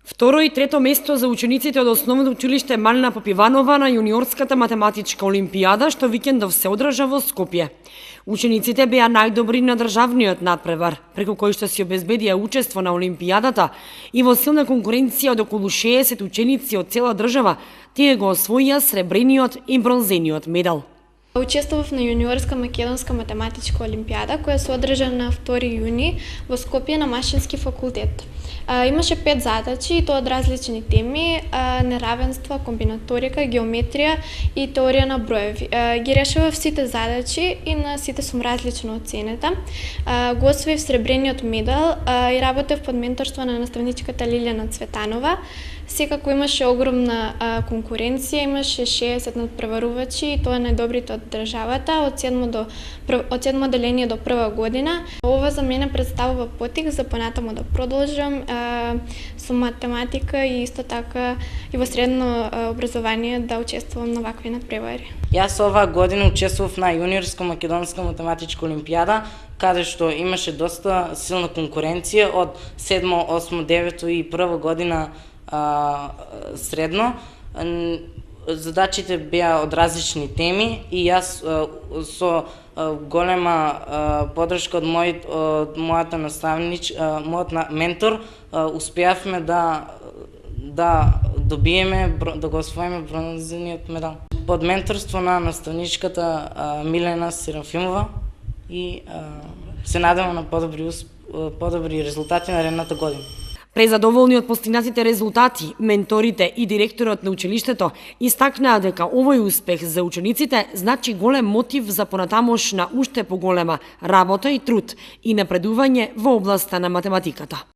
Второ и трето место за учениците од Основно училиште Малина Попиванова на јуниорската математичка олимпијада што викендов се одржа во Скопје. Учениците беа најдобри на државниот надпревар, преку кој што си обезбедија учество на олимпијадата и во силна конкуренција од околу 60 ученици од цела држава, тие го освоија сребрениот и бронзениот медал. Учествував на јуниорска македонска математичка олимпијада која се одржа на 2 јуни во Скопје на Машински факултет. Имаше 5 задачи и тоа од различни теми: неравенства, комбинаторика, геометрија и теорија на броеви. Ги решавав сите задачи и на сите сум различно оценета. Го освоив сребрениот медал и работев под менторство на наставничката Лилјана Цветанова. Секако имаше огромна конкуренција, имаше 60 надпреварувачи и тоа најдобрите од државата од 7 одделение до прва година. Ова за мене представува потик за понатаму да продолжам со математика и исто така и во средно образование да учествувам на вакви надпревари. Јас оваа година учествував на јуниорска македонска математичка олимпијада, каде што имаше доста силна конкуренција од 7, 8, 9 и прва година средно. Задачите беа од различни теми и јас со голема подршка од мојот ментор успеавме да добиеме, да го освоиме бронзениот медал. Под менторство на наставничката Милена Серафимова и се надевам на подобри резултати наредната година. Презадоволни од постигнатите резултати, менторите и директорот на училиштето истакнаа дека овој успех за учениците значи голем мотив за понатамошна уште поголема работа и труд и напредување во областа на математиката.